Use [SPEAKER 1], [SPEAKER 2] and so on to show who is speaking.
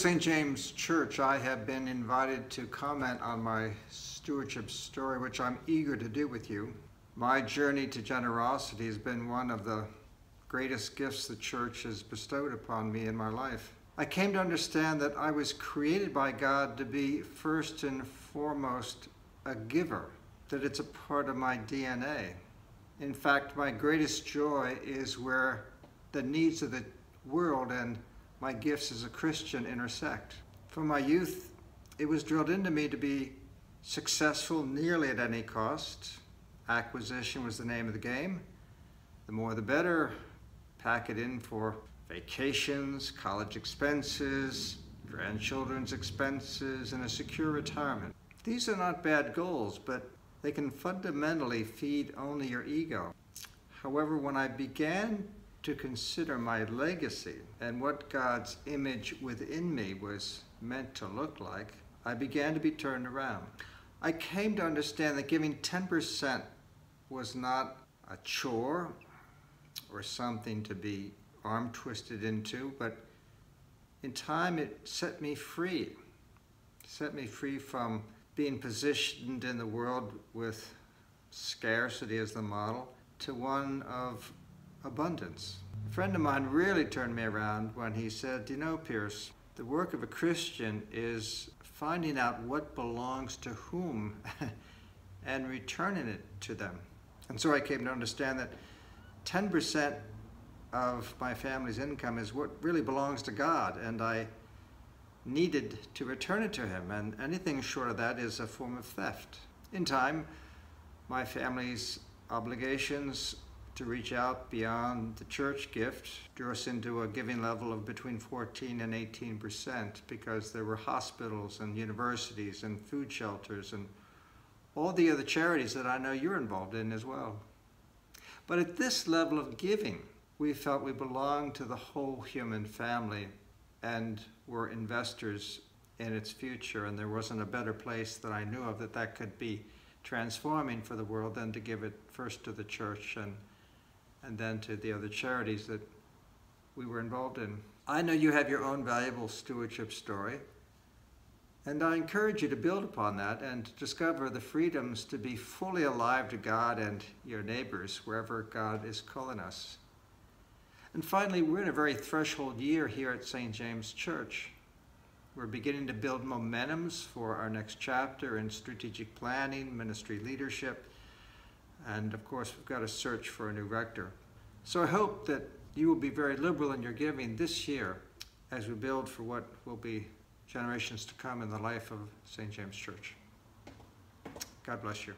[SPEAKER 1] St. James Church, I have been invited to comment on my stewardship story, which I'm eager to do with you. My journey to generosity has been one of the greatest gifts the church has bestowed upon me in my life. I came to understand that I was created by God to be first and foremost a giver, that it's a part of my DNA. In fact, my greatest joy is where the needs of the world and my gifts as a Christian intersect. From my youth, it was drilled into me to be successful nearly at any cost. Acquisition was the name of the game. The more the better. Pack it in for vacations, college expenses, grandchildren's expenses, and a secure retirement. These are not bad goals, but they can fundamentally feed only your ego. However, when I began to consider my legacy and what God's image within me was meant to look like, I began to be turned around. I came to understand that giving 10% was not a chore or something to be arm twisted into, but in time it set me free. Set me free from being positioned in the world with scarcity as the model to one of abundance. A friend of mine really turned me around when he said, "You know, Pierce, the work of a Christian is finding out what belongs to whom and returning it to them." And so I came to understand that 10% of my family's income is what really belongs to God, and I needed to return it to Him, and anything short of that is a form of theft. In time, my family's obligations to reach out beyond the church gift drew us into a giving level of between 14 and 18% because there were hospitals and universities and food shelters and all the other charities that I know you're involved in as well. But at this level of giving, we felt we belonged to the whole human family and were investors in its future, and there wasn't a better place that I knew of that could be transforming for the world than to give it first to the church and then to the other charities that we were involved in. I know you have your own valuable stewardship story, and I encourage you to build upon that and to discover the freedoms to be fully alive to God and your neighbors wherever God is calling us. And finally, we're in a very threshold year here at St. James Church. We're beginning to build momentums for our next chapter in strategic planning, ministry leadership, and of course, we've got to search for a new rector. So I hope that you will be very liberal in your giving this year as we build for what will be generations to come in the life of St. James Church. God bless you.